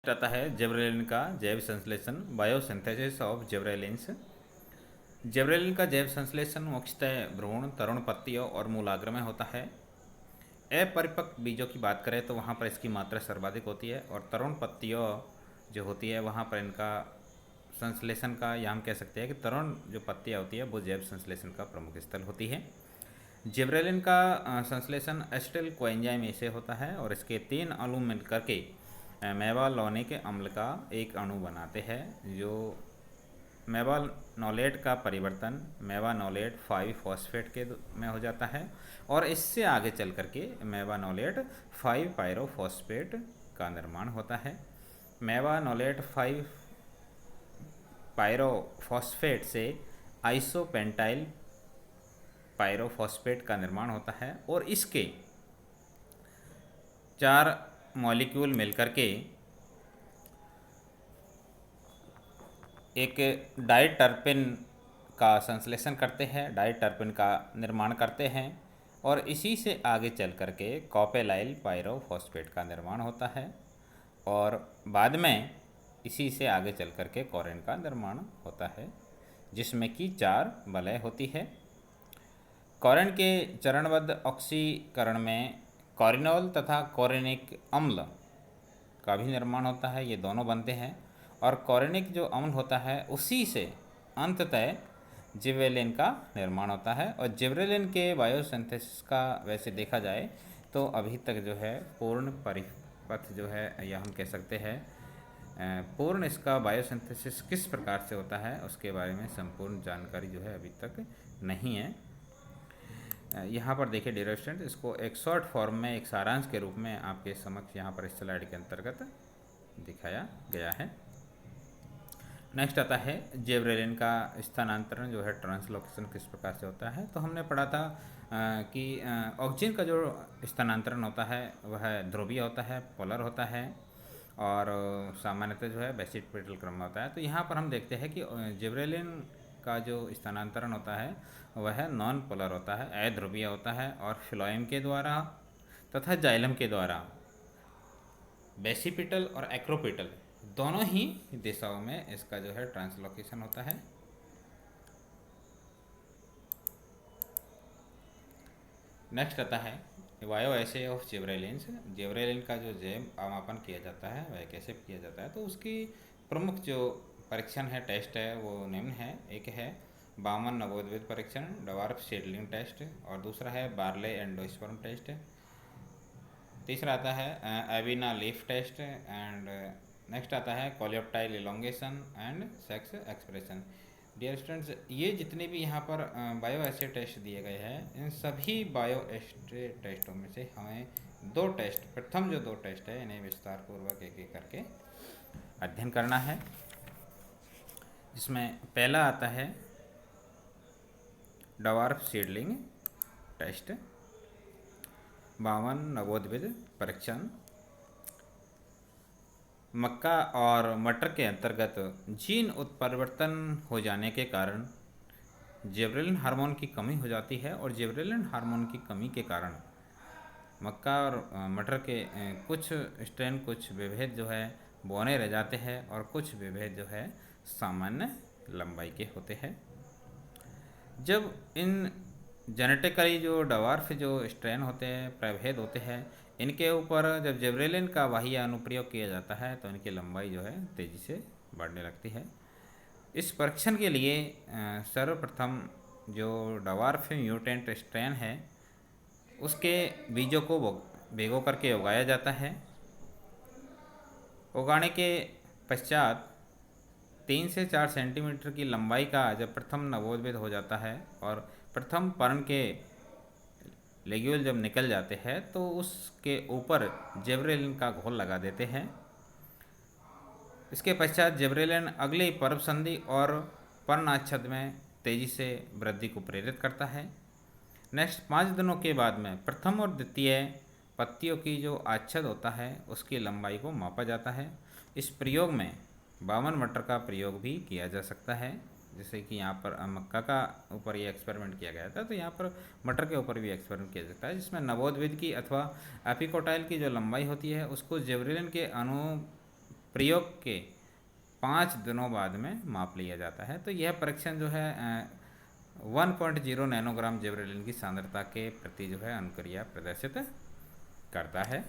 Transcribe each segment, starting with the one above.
आता है जिबरेलिन का जैव संश्लेषण, बायोसिंथेसिस ऑफ जिबरेलिन्स। जिबरेलिन का जैव संश्लेषण मुख्यतः भ्रूण, तरुण पत्तियों और मूलाग्र में होता है। अपरिपक्व बीजों की बात करें तो वहाँ पर इसकी मात्रा सर्वाधिक होती है, और तरुण पत्तियों जो होती है वहाँ पर इनका संश्लेषण का, या हम कह सकते हैं कि तरुण जो पत्तियाँ होती है वो जैव संश्लेषण का प्रमुख स्थल होती है। जिबरेलिन का संश्लेषण एसिटिल कोएंजाइम से होता है, और इसके 3 अणु मिलकर के मेवालोनिक अम्ल का एक अणु बनाते हैं। जो मेवानोलेट का परिवर्तन मेवानोलेट 5 फॉस्फेट के में हो जाता है, और इससे आगे चल करके मेवानोलेट 5 पायरोफॉस्फेट का निर्माण होता है। मेवानोलेट 5 पायरोफॉस्फेट से आइसोपेंटाइल पायरोफॉस्फेट का निर्माण होता है, और इसके 4 मॉलिक्यूल मिलकर के एक डाइटर्पिन का संश्लेषण करते हैं, डाइटर्पिन का निर्माण करते हैं, और इसी से आगे चल करके कॉपेलाइल पायरोफॉस्फेट का निर्माण होता है, और बाद में इसी से आगे चल करके कोरिन का निर्माण होता है, जिसमें कि 4 वलय होती है। कोरिन के चरणबद्ध ऑक्सीकरण में कोरिनोल तथा कोरिनिक अम्ल का भी निर्माण होता है, ये दोनों बनते हैं, और कोरिनिक जो अम्ल होता है उसी से अंततः जिबरेलिन का निर्माण होता है। और जिबरेलिन के बायोसिंथेसिस का वैसे देखा जाए तो अभी तक जो है पूर्ण परिपथ जो है, या हम कह सकते हैं पूर्ण इसका बायोसिंथेसिस किस प्रकार से होता है उसके बारे में संपूर्ण जानकारी जो है अभी तक नहीं है। यहाँ पर देखिए डियर स्टूडेंट, इसको एक शॉर्ट फॉर्म में, एक सारांश के रूप में आपके समक्ष यहाँ पर इस स्लाइड के अंतर्गत दिखाया गया है। नेक्स्ट आता है जिबरेलिन का स्थानांतरण जो है, ट्रांसलोकेशन किस प्रकार से होता है। तो हमने पढ़ा था कि ऑक्सीजन का जो स्थानांतरण होता है वह ध्रुवीय होता है, पोलर होता है, और सामान्यतः जो है बेसिपिटल क्रम में होता है। तो यहाँ पर हम देखते हैं कि जिबरेलिन का जो स्थानांतरण होता है वह नॉन पोलर होता है, अध्रुवीय होता है, और फ्लोएम के द्वारा तथा जाइलम के द्वारा बेसिपिटल और एक्रोपिटल दोनों ही दिशाओं में इसका जो है ट्रांसलोकेशन होता है। नेक्स्ट आता है bio essay of gibberellins. Gibberellin का जो जैव अवमापन किया जाता है वह कैसे किया जाता है, तो उसकी प्रमुख जो परीक्षण है, टेस्ट है, वो निम्न है। एक है बामन नवोद्भिद परीक्षण, डवार्फ सीडलिंग टेस्ट, और दूसरा है बार्ले एंडोस्पर्म टेस्ट। तीसरा आता है avena leaf test, and next आता है coleoptile elongation and sex expression. Dear students, ये जितने भी यहाँ पर बायो एसे टेस्ट दिए गए हैं, इन सभी बायो एसे टेस्टों में से हमें 2 टेस्ट, प्रथम जो 2 टेस्ट है इन्हें विस्तार पूर्वक एक एक करके अध्ययन करना है। जिसमें पहला आता है डवार्फ सीडलिंग टेस्ट, बामन नवोद्भिद परीक्षण। मक्का और मटर के अंतर्गत जीन उत्परिवर्तन हो जाने के कारण जिबरेलिन हार्मोन की कमी हो जाती है, और जिबरेलिन हार्मोन की कमी के कारण मक्का और मटर के कुछ स्ट्रेन, कुछ विभेद जो है बौने रह जाते हैं, और कुछ विभेद जो है सामान्य लंबाई के होते हैं। जब इन जेनेटिकली जो डवार्फ जो स्ट्रेन होते हैं, प्रभेद होते हैं, इनके ऊपर जब जिबरेलिन का बाह्य अनुप्रयोग किया जाता है तो इनकी लंबाई जो है तेज़ी से बढ़ने लगती है। इस परीक्षण के लिए सर्वप्रथम जो डवार्फ म्यूटेंट स्ट्रेन है उसके बीजों को भिगो करके उगाया जाता है। उगाने के पश्चात 3 से 4 सेंटीमीटर की लंबाई का जब प्रथम नवोद्भिद हो जाता है, और प्रथम पर्ण के लेग्यूल जब निकल जाते हैं, तो उसके ऊपर जिबरेलिन का घोल लगा देते हैं। इसके पश्चात जिबरेलिन अगली पर्व संधि और पर्णाच्छद में तेज़ी से वृद्धि को प्रेरित करता है। नेक्स्ट 5 दिनों के बाद में प्रथम और द्वितीय पत्तियों की जो आच्छद होता है उसकी लंबाई को मापा जाता है। इस प्रयोग में बामन मटर का प्रयोग भी किया जा सकता है, जैसे कि यहाँ पर मक्का का ऊपर ये एक्सपेरिमेंट किया गया था, तो यहाँ पर मटर के ऊपर भी एक्सपेरिमेंट किया जाता है, जिसमें नवोद्भिद की अथवा एपिकोटाइल की जो लंबाई होती है उसको जिबरेलिन के अणु प्रयोग के 5 दिनों बाद में माप लिया जाता है। तो यह परीक्षण जो है 1.0 नैनोग्राम जिबरेलिन की सांद्रता के प्रति जो है अनुक्रिया प्रदर्शित करता है।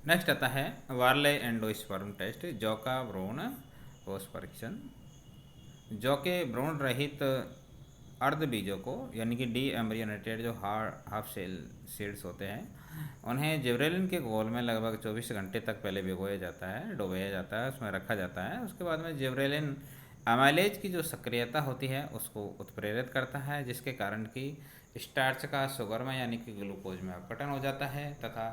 नेक्स्ट आता है वार्ले एंडोस्पर्म टेस्ट, जौ का भ्रूण कोष परीक्षण। जौ के भ्रूण रहित अर्ध बीजों को यानी कि डी एम्ब्रियोनेटेड जो हाफ सेल सीड्स होते हैं, उन्हें जिबरेलिन के घोल में लगभग 24 घंटे तक पहले भिगोया जाता है, डुबोया जाता है, उसमें रखा जाता है। उसके बाद में जिबरेलिन अमाइलेज की जो सक्रियता होती है उसको उत्प्रेरित करता है, जिसके कारण कि स्टार्च का शुगर में यानी कि ग्लूकोज में अपघटन हो जाता है तथा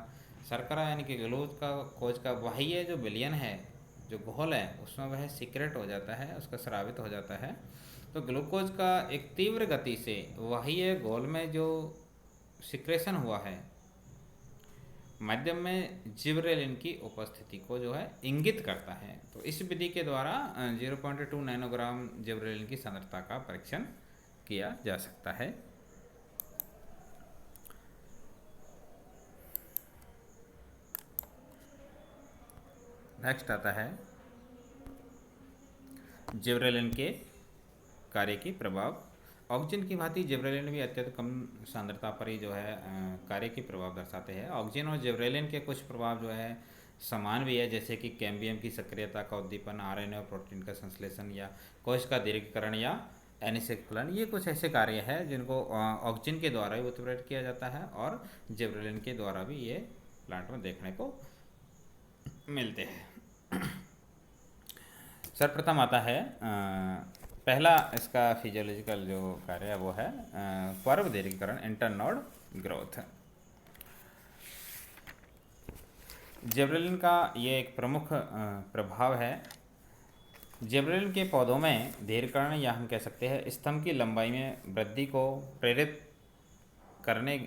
शर्करा यानी कि ग्लूकोज का बाह्य जो विलयन है, जो घोल है, उसमें वह सीक्रेट हो जाता है, उसका स्रावित हो जाता है। तो ग्लूकोज का एक तीव्र गति से बाह्य घोल में जो सिक्रेशन हुआ है माध्यम में जिबरेलिन की उपस्थिति को जो है इंगित करता है। तो इस विधि के द्वारा 0.2 नैनोग्राम जिबरेलिन की सांद्रता का परीक्षण किया जा सकता है। नेक्स्ट आता है जिबरेलिन के कार्य की प्रभाव। ऑक्सीजन की भांति जिबरेलिन भी अत्यंत कम सांद्रता पर ही जो है कार्य की प्रभाव दर्शाते हैं। ऑक्सीजन और जिबरेलिन के कुछ प्रभाव जो है समान भी है, जैसे कि कैम्बियम की सक्रियता का उद्दीपन, आरएनए और प्रोटीन का संश्लेषण या कोश का दीर्घीकरण या एनिसेक्फलन, ये कुछ ऐसे कार्य हैं जिनको ऑक्सीजन के द्वारा ही उत्प्रेरित किया जाता है और जिबरेलिन के द्वारा भी ये प्लांट में देखने को मिलते हैं। सर्वप्रथम आता है पहला इसका फिजियोलॉजिकल जो कार्य है वो है पर्व दीर्घीकरण, इंटरनोड ग्रोथ। जिबरेलिन का ये एक प्रमुख प्रभाव है। जिबरेलिन के पौधों में दीर्घीकरण या हम कह सकते हैं स्तंभ की लंबाई में वृद्धि को प्रेरित करने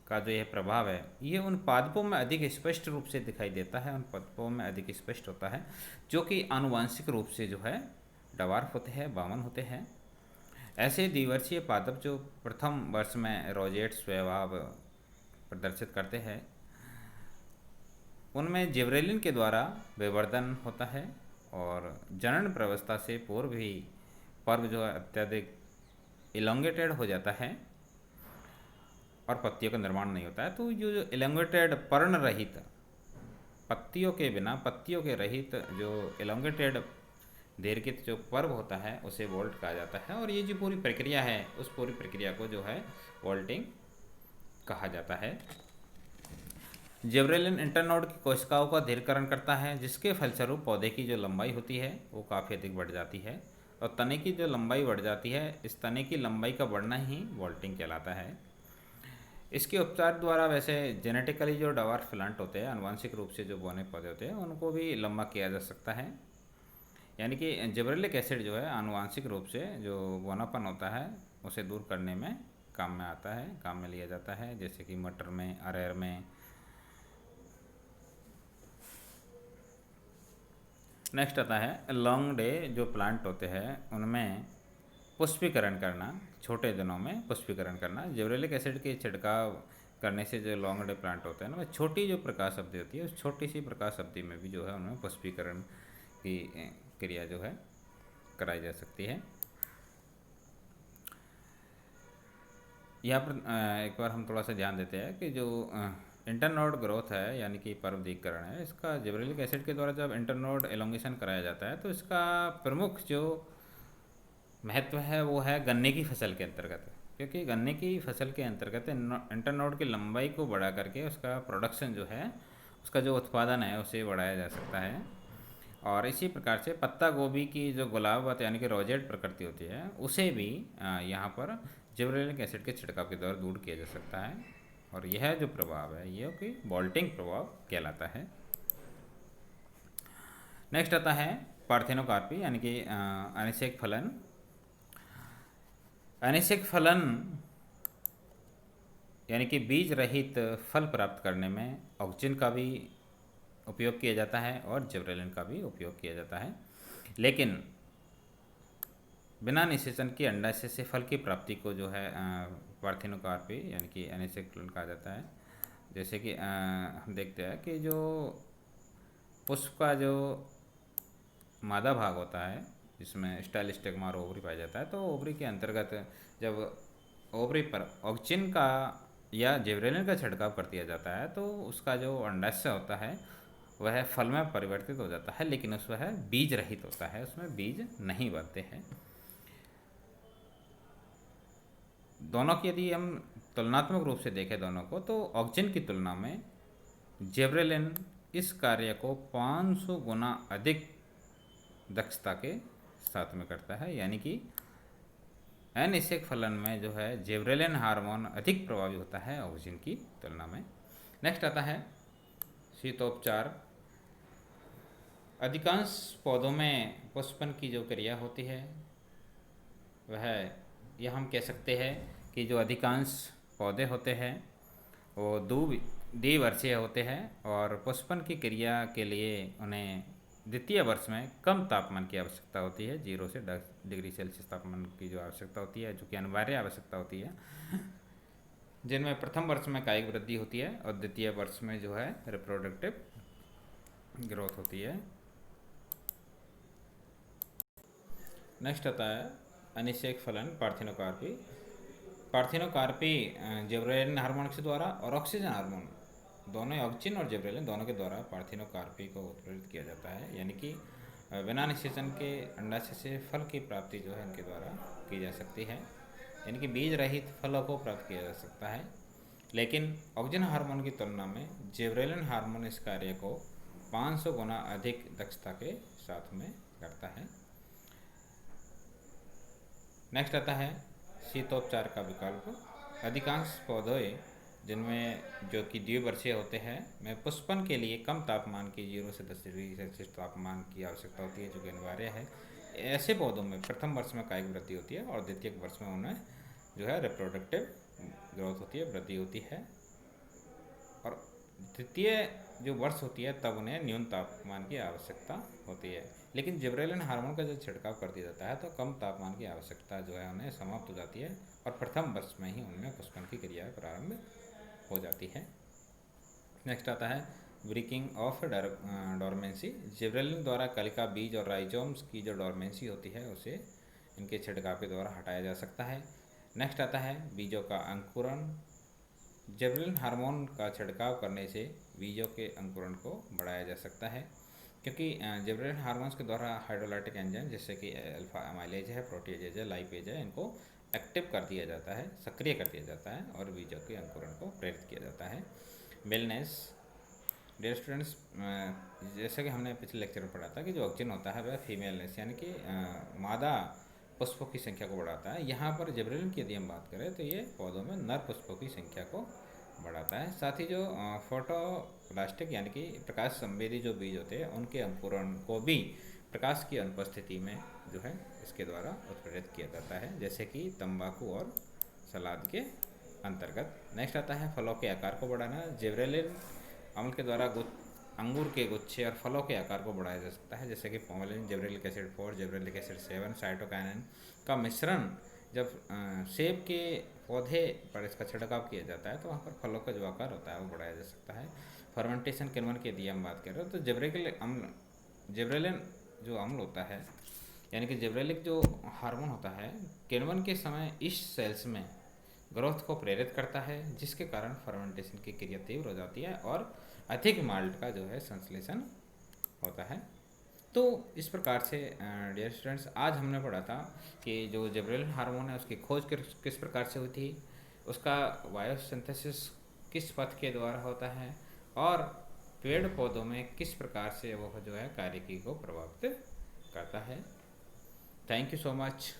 का जो ये प्रभाव है, ये उन पादपों में अधिक स्पष्ट रूप से दिखाई देता है, उन पादपों में अधिक स्पष्ट होता है जो कि आनुवंशिक रूप से जो है डवार्फ होते हैं, बामन होते हैं। ऐसे द्विवर्षीय पादप जो प्रथम वर्ष में रोजेट स्वभाव प्रदर्शित करते हैं, उनमें जिबरेलिन के द्वारा विवर्धन होता है और जनन प्रावस्था से पूर्व ही पर्व जो है अत्यधिक इलोंगेटेड हो जाता है और पत्तियों का निर्माण नहीं होता है। तो जो इलोंगेटेड पर्ण रहित पत्तियों के बिना, पत्तियों के रहित जो इलोंगेटेड दीर्घित जो पर्व होता है उसे वोल्ट कहा जाता है। और ये जो पूरी प्रक्रिया है उस पूरी प्रक्रिया को जो है वोल्टिंग कहा जाता है। जिबरेलिन इंटरनोड की कोशिकाओं का दीर्घीकरण करता है, जिसके फलस्वरूप पौधे की जो लंबाई होती है वो काफ़ी अधिक बढ़ जाती है और तने की जो लंबाई बढ़ जाती है, इस तने की लंबाई का बढ़ना ही वोल्टिंग कहलाता है। इसके उपचार द्वारा वैसे जेनेटिकली जो डवार्फ प्लांट होते हैं, आनुवंशिक रूप से जो बौने पौधे होते हैं, उनको भी लंबा किया जा सकता है। यानी कि जिबरेलिक एसिड जो है आनुवंशिक रूप से जो बौनापन होता है उसे दूर करने में काम में आता है, काम में लिया जाता है, जैसे कि मटर में, अरहर में। नेक्स्ट आता है लॉन्ग डे जो प्लांट होते हैं उनमें पुष्पीकरण करना, छोटे दिनों में पुष्पीकरण करना। जिबरेलिक एसिड के छिड़काव करने से जो लॉन्ग डे प्लांट होते हैं ना, वह छोटी जो प्रकाश अवधि होती है उस छोटी सी प्रकाश अवधि में भी जो है उनमें पुष्पीकरण की क्रिया जो है कराई जा सकती है। यहाँ पर एक बार हम थोड़ा सा ध्यान देते हैं कि जो इंटरनोड ग्रोथ है यानी कि पर्व दीर्घीकरण है, इसका जिबरेलिक एसिड के द्वारा जब इंटरनोड एलोंगेशन कराया जाता है तो इसका प्रमुख जो महत्व है वो है गन्ने की फसल के अंतर्गत, क्योंकि गन्ने की फसल के अंतर्गत इंटरनोड की लंबाई को बढ़ा करके उसका प्रोडक्शन जो है, उसका जो उत्पादन है उसे बढ़ाया जा सकता है। और इसी प्रकार से पत्ता गोभी की जो गुलाबवत यानी कि रोजेट प्रकृति होती है उसे भी यहाँ पर जिबरेलिक एसिड के छिड़काव के द्वारा दूर किया जा सकता है और यह जो प्रभाव है ये कि वोल्टिंग प्रभाव कहलाता है। नेक्स्ट आता है पार्थेनोकार्पी यानी कि अनिषेक फलन। अनिषेक फलन यानी कि बीज रहित फल प्राप्त करने में ऑक्सीजन का भी उपयोग किया जाता है और जिबरेलिन का भी उपयोग किया जाता है, लेकिन बिना निषेचन के अंडाशय से फल की प्राप्ति को जो है पार्थेनोकार्पी यानी कि अनिषेक फलन कहा जाता है। जैसे कि हम देखते हैं कि जो पुष्प का जो मादा भाग होता है जिसमें स्टाइल स्टिग्मा और ओवरी पाया जाता है, तो ओवरी के अंतर्गत जब ओवरी पर ऑक्सिन का या जिबरेलिन का छिड़काव कर दिया जाता है तो उसका जो अंडाशय होता है वह फल में परिवर्तित हो जाता है, लेकिन उस वह बीज रहित होता है, उसमें बीज नहीं बनते हैं। दोनों की यदि हम तुलनात्मक रूप से देखें दोनों को, तो ऑक्सिन की तुलना में जिबरेलिन इस कार्य को 500 गुना अधिक दक्षता के साथ में करता है, यानी कि अनिषेक फलन में जो है जिबरेलिन हार्मोन अधिक प्रभावी होता है ऑक्सिन की तुलना में। नेक्स्ट आता है शीतोपचार। अधिकांश पौधों में पुष्पन की जो क्रिया होती है वह, यह हम कह सकते हैं कि जो अधिकांश पौधे होते हैं वो द्विवर्षीय होते हैं और पुष्पन की क्रिया के लिए उन्हें द्वितीय वर्ष में कम तापमान की आवश्यकता होती है, 0 से 10 डिग्री सेल्सियस तापमान की जो आवश्यकता होती है, जो कि अनिवार्य आवश्यकता होती है, जिनमें प्रथम वर्ष में कायिक वृद्धि होती है और द्वितीय वर्ष में जो है रिप्रोडक्टिव ग्रोथ होती है। नेक्स्ट आता है अनिषेक फलन पार्थिनोकार्पी। पार्थिनोकार्पी जिबरेलिन हार्मोन के द्वारा और ऑक्सीजन हार्मोन दोनों, ऑक्सीजन और जिबरेलिन दोनों के द्वारा पार्थिनोकार्पी को उत्प्रेरित किया जाता है, यानी कि बिना निषेचन के अंडाशय से फल की प्राप्ति जो है इनके द्वारा की जा सकती है, यानी कि बीज रहित फलों को प्राप्त किया जा सकता है। लेकिन ऑक्सीजन हार्मोन की तुलना में जिबरेलिन हार्मोन इस कार्य को 500 गुना अधिक दक्षता के साथ में करता है। नेक्स्ट आता है शीतोपचार का विकल्प। अधिकांश पौधे जिनमें जो कि द्विवर्षीय होते हैं में पुष्पन के लिए कम तापमान की 0 से 10 डिग्री सेल्सियस तापमान की आवश्यकता होती है, जो कि अनिवार्य है। ऐसे पौधों में प्रथम वर्ष में कायिक वृद्धि होती है और द्वितीय वर्ष में उन्हें जो है रिप्रोडक्टिव ग्रोथ होती है, वृद्धि होती है, और द्वितीय जो वर्ष होती है तब उन्हें न्यून तापमान की आवश्यकता होती है। लेकिन जिबरेलिन हार्मोन का जो छिड़काव कर दिया जाता है तो कम तापमान की आवश्यकता जो है उन्हें समाप्त हो जाती है और प्रथम वर्ष में ही उनमें पुष्पन की क्रिया प्रारंभ हो जाती है। नेक्स्ट आता है ब्रेकिंग ऑफ डोरमेंसी। जिबरेलिन द्वारा कलिका, बीज और राइजोम्स की जो डोरमेंसी होती है उसे इनके छिड़काव के द्वारा हटाया जा सकता है। नेक्स्ट आता है बीजों का अंकुरण। जिबरेलिन हार्मोन का छिड़काव करने से बीजों के अंकुरण को बढ़ाया जा सकता है, क्योंकि जिबरेलिन हार्मोन्स के द्वारा हाइड्रोलाइटिक एंजाइम जैसे कि अल्फा अमाइलेज है, प्रोटीजेज है, लाइपेज है, इनको एक्टिव कर दिया जाता है, सक्रिय कर दिया जाता है और बीजों के अंकुरण को प्रेरित किया जाता है। मेलनेस। डियर स्टूडेंट्स, जैसे कि हमने पिछले लेक्चर में पढ़ा था कि जो ऑक्सीजन होता है वह फीमेलनेस यानी कि मादा पुष्पों की संख्या को बढ़ाता है। यहाँ पर जिबरेलिन की यदि हम बात करें तो ये पौधों में नर पुष्पों की संख्या को बढ़ाता है। साथ ही जो फोटोप्लास्टिक यानी कि प्रकाश संवेदी जो बीज होते हैं उनके अंकुरण को भी प्रकाश की अनुपस्थिति में जो है इसके द्वारा उत्प्रेरित किया जाता है, जैसे कि तंबाकू और सलाद के अंतर्गत। नेक्स्ट आता है फलों के आकार को बढ़ाना। जिबरेलिन अम्ल के द्वारा अंगूर के गुच्छे और फलों के आकार को बढ़ाया जा सकता है, जैसे कि पोमेलिन, gibberellic acid 4, gibberellic acid 7, cytokinin का मिश्रण जब सेब के पौधे पर इसका छिड़काव किया जाता है तो वहाँ पर फलों का जो आकार होता है वो बढ़ाया जा सकता है। फर्मेंटेशन किण्वन की यदि हम बात करें तो जिबरेलिन जो अम्ल होता है यानी कि जिबरेलिक जो हार्मोन होता है किण्वन के समय इस सेल्स में ग्रोथ को प्रेरित करता है, जिसके कारण फर्मेंटेशन की क्रिया तीव्र हो जाती है और अधिक माल्ट का जो है संश्लेषण होता है। तो इस प्रकार से डियर स्टूडेंट्स आज हमने पढ़ा था कि जो जिबरेलिन हार्मोन है उसकी खोज किस प्रकार से हुई थी, उसका बायोसिंथेसिस किस पथ के द्वारा होता है और पेड़ पौधों में किस प्रकार से वो जो है कार्यकी को प्रभावित करता है। Thank you so much.